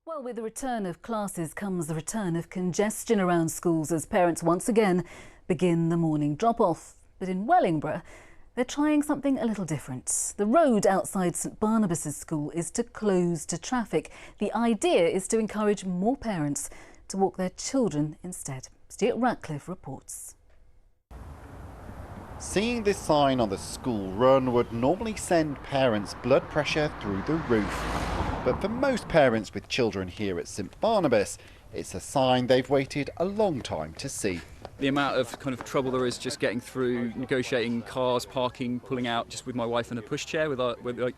Well, with the return of classes comes the return of congestion around schools as parents once again begin the morning drop-off. But in Wellingborough, they're trying something a little different. The road outside St Barnabas' school is to close to traffic. The idea is to encourage more parents to walk their children instead. Stuart Ratcliffe reports. Seeing this sign on the school run would normally send parents' blood pressure through the roof. But for most parents with children here at St Barnabas, it's a sign they've waited a long time to see. The amount of trouble there is just getting through, negotiating cars, parking, pulling out, just with my wife in a pushchair with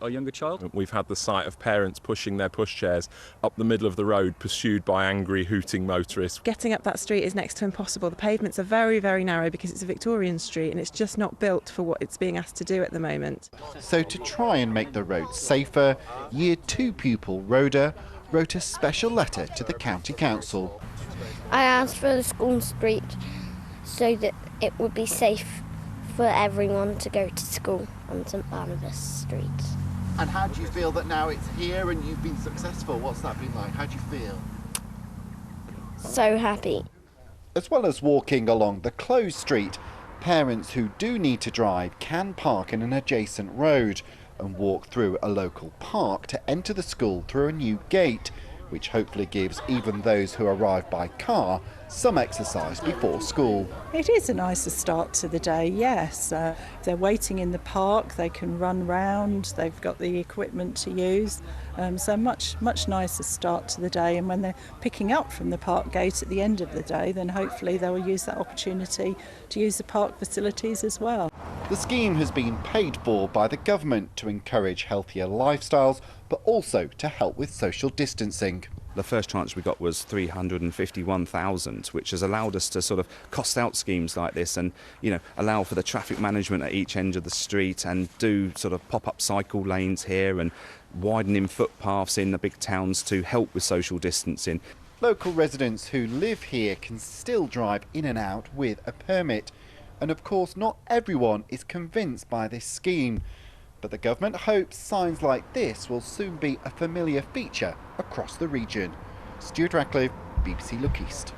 our younger child. We've had the sight of parents pushing their pushchairs up the middle of the road, pursued by angry, hooting motorists. Getting up that street is next to impossible. The pavements are very, very narrow because it's a Victorian street and it's just not built for what it's being asked to do at the moment. So to try and make the road safer, Year 2 pupil Rhoda wrote a special letter to the County Council. I asked for the school street so that it would be safe for everyone to go to school on St Barnabas Street. And how do you feel that now it's here and you've been successful? What's that been like? How do you feel? So happy. As well as walking along the closed street, parents who do need to drive can park in an adjacent road and walk through a local park to enter the school through a new gate, which hopefully gives even those who arrive by car some exercise before school. It is a nicer start to the day, yes. If they're waiting in the park, they can run round, they've got the equipment to use. So much nicer start to the day, and when they're picking up from the park gate at the end of the day, then hopefully they will use that opportunity to use the park facilities as well. The scheme has been paid for by the government to encourage healthier lifestyles, but also to help with social distancing. The first tranche we got was 351,000, which has allowed us to sort of cost out schemes like this and, allow for the traffic management at each end of the street and do sort of pop-up cycle lanes here and widening footpaths in the big towns to help with social distancing. Local residents who live here can still drive in and out with a permit. And of course, not everyone is convinced by this scheme. But the government hopes signs like this will soon be a familiar feature across the region. Stuart Ratcliffe, BBC Look East.